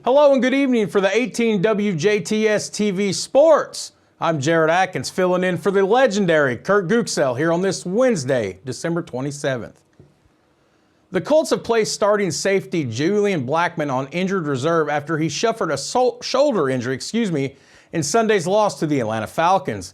Hello and good evening for the 18 WJTS TV Sports. I'm Jared Atkins filling in for the legendary Kurt Gooksell here on this Wednesday, December 27th. The Colts have placed starting safety Julian Blackmon on injured reserve after he suffered a shoulder injury, in Sunday's loss to the Atlanta Falcons.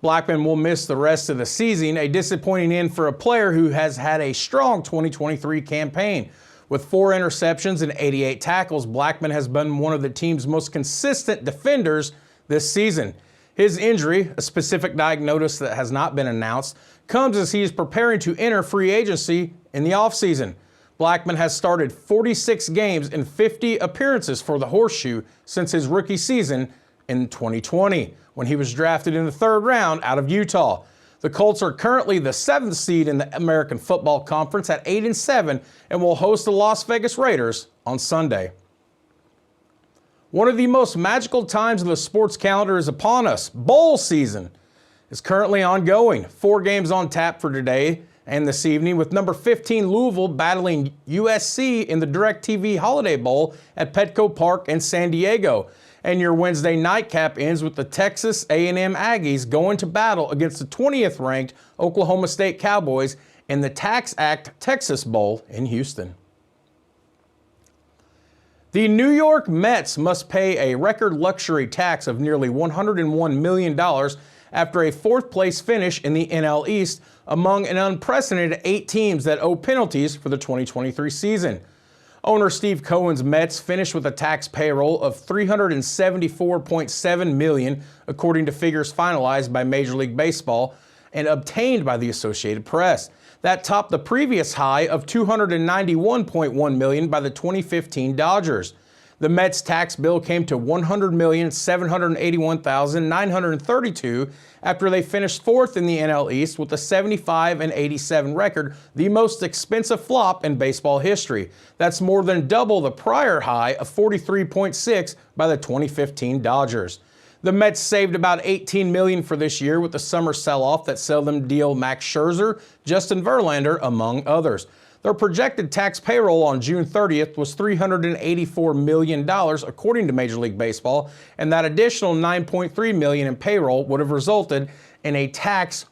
Blackmon will miss the rest of the season, a disappointing end for a player who has had a strong 2023 campaign. With 4 interceptions and 88 tackles, Blackmon has been one of the team's most consistent defenders this season. His injury, a specific diagnosis that has not been announced, comes as he is preparing to enter free agency in the offseason. Blackmon has started 46 games and 50 appearances for the Horseshoe since his rookie season in 2020, when he was drafted in the 3rd round out of Utah. The Colts are currently the 7th seed in the American Football Conference at 8-7 and will host the Las Vegas Raiders on Sunday. One of the most magical times of the sports calendar is upon us. Bowl season is currently ongoing. 4 games on tap for today and this evening, with number 15 Louisville battling USC in the DirecTV Holiday Bowl at Petco Park in San Diego. And your Wednesday nightcap ends with the Texas A&M Aggies going to battle against the 20th ranked Oklahoma State Cowboys in the Tax Act Texas Bowl in Houston. The New York Mets must pay a record luxury tax of nearly $101 million after a 4th-place finish in the NL East among an unprecedented 8 teams that owe penalties for the 2023 season. Owner Steve Cohen's Mets finished with a tax payroll of $374.7 million, according to figures finalized by Major League Baseball and obtained by the Associated Press. That topped the previous high of $291.1 million by the 2015 Dodgers. The Mets' tax bill came to $100,781,932 after they finished 4th in the NL East with a 75-87 record, the most expensive flop in baseball history. That's more than double the prior high of $43.6 by the 2015 Dodgers. The Mets saved about $18 million for this year with the summer sell-off that saw them deal Max Scherzer, Justin Verlander, among others. Their projected tax payroll on June 30th was $384 million, according to Major League Baseball, and that additional $9.3 million in payroll would have resulted in a tax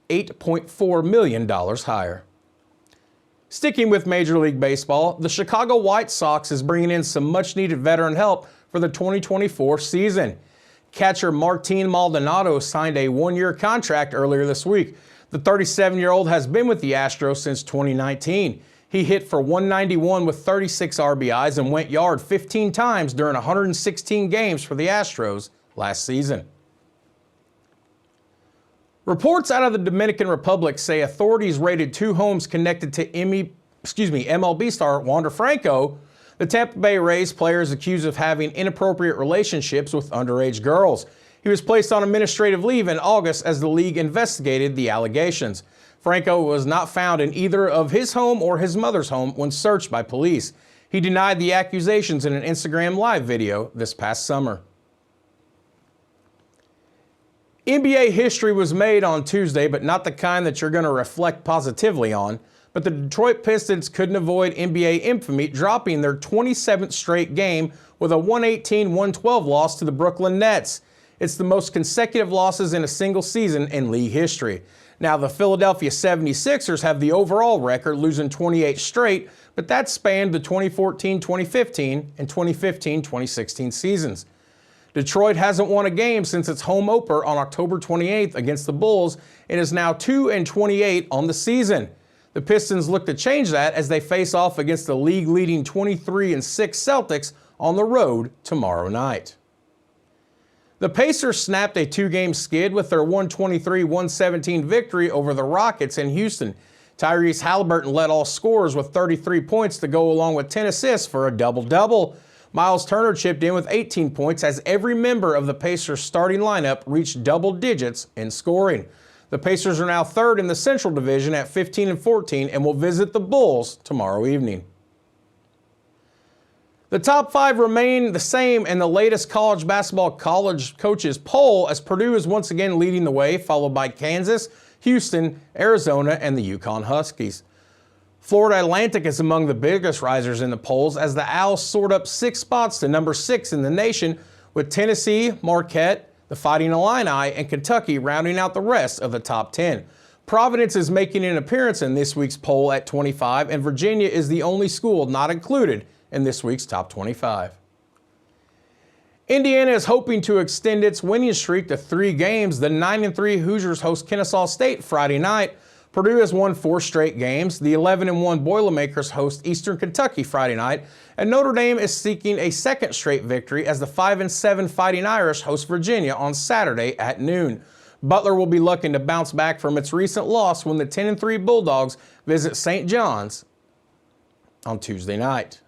$8.4 million higher. Sticking with Major League Baseball, the Chicago White Sox is bringing in some much-needed veteran help for the 2024 season. Catcher Martin Maldonado signed a 1-year contract earlier this week. The 37-year-old has been with the Astros since 2019. He hit for 191 with 36 RBIs and went yard 15 times during 116 games for the Astros last season. Reports out of the Dominican Republic say authorities raided 2 homes connected to MLB star Wander Franco. The Tampa Bay Rays player is accused of having inappropriate relationships with underage girls. He was placed on administrative leave in August as the league investigated the allegations. Franco was not found in either of his home or his mother's home when searched by police. He denied the accusations in an Instagram Live video this past summer. NBA history was made on Tuesday, but not the kind that you're going to reflect positively on. But the Detroit Pistons couldn't avoid NBA infamy, dropping their 27th straight game with a 118-112 loss to the Brooklyn Nets. It's the most consecutive losses in a single season in league history. Now, the Philadelphia 76ers have the overall record, losing 28 straight, but that spanned the 2014-2015 and 2015-2016 seasons. Detroit hasn't won a game since its home opener on October 28th against the Bulls and is now 2-28 on the season. The Pistons look to change that as they face off against the league-leading 23-6 Celtics on the road tomorrow night. The Pacers snapped a 2-game skid with their 123-117 victory over the Rockets in Houston. Tyrese Halliburton led all scorers with 33 points to go along with 10 assists for a double-double. Miles Turner chipped in with 18 points as every member of the Pacers starting lineup reached double digits in scoring. The Pacers are now 3rd in the Central Division at 15-14 and will visit the Bulls tomorrow evening. The top 5 remain the same in the latest college basketball college coaches poll, as Purdue is once again leading the way, followed by Kansas, Houston, Arizona, and the UConn Huskies. Florida Atlantic is among the biggest risers in the polls as the Owls soared up 6 spots to number 6 in the nation, with Tennessee, Marquette, the Fighting Illini, and Kentucky rounding out the rest of the top 10. Providence is making an appearance in this week's poll at 25, and Virginia is the only school not included in this week's top 25. Indiana is hoping to extend its winning streak to 3 games. The 9-3 Hoosiers host Kennesaw State Friday night. Purdue has won 4 straight games. The 11-1 Boilermakers host Eastern Kentucky Friday night. And Notre Dame is seeking a second straight victory as the 5-7 Fighting Irish host Virginia on Saturday at noon. Butler will be looking to bounce back from its recent loss when the 10-3 Bulldogs visit St. John's on Tuesday night.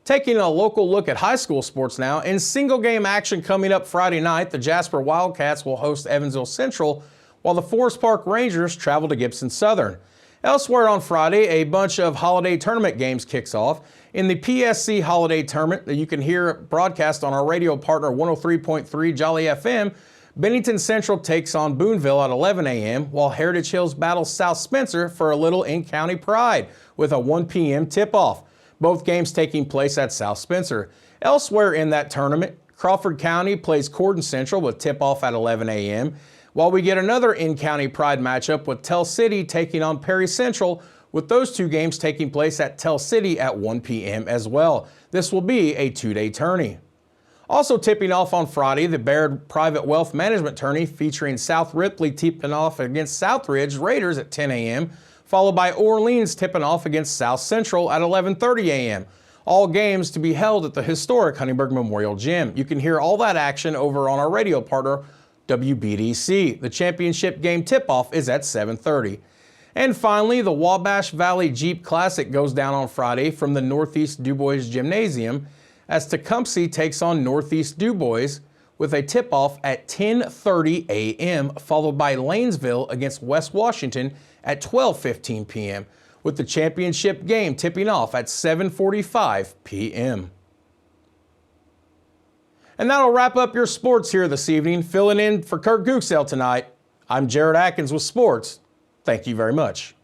Taking a local look at high school sports now, in single game action coming up Friday night, the Jasper Wildcats will host Evansville Central, while the Forest Park Rangers travel to Gibson Southern. Elsewhere on Friday, a bunch of holiday tournament games kicks off. In the PSC Holiday Tournament that you can hear broadcast on our radio partner 103.3 Jolly FM, Bennington Central takes on Boonville at 11 a.m., while Heritage Hills battles South Spencer for a little in-county pride with a 1 p.m. tip-off. Both games taking place at South Spencer. Elsewhere in that tournament, Crawford County plays Corden Central with tip-off at 11 a.m., while we get another in-county pride matchup with Tell City taking on Perry Central, with those 2 games taking place at Tell City at 1 p.m. as well. This will be a 2-day tourney. Also tipping off on Friday, the Baird Private Wealth Management Tourney featuring South Ripley tipping off against Southridge Raiders at 10 a.m., followed by Orleans tipping off against South Central at 11:30 a.m. All games to be held at the historic Huntingburg Memorial Gym. You can hear all that action over on our radio partner, WBDC. The championship game tip-off is at 7:30. And finally, the Wabash Valley Jeep Classic goes down on Friday from the Northeast DuBois Gymnasium as Tecumseh takes on Northeast DuBois with a tip-off at 10:30 a.m., followed by Lanesville against West Washington at 12:15 p.m., with the championship game tipping off at 7:45 p.m. And that'll wrap up your sports here this evening. Filling in for Kurt Gooksell tonight, I'm Jared Atkins with Sports. Thank you very much.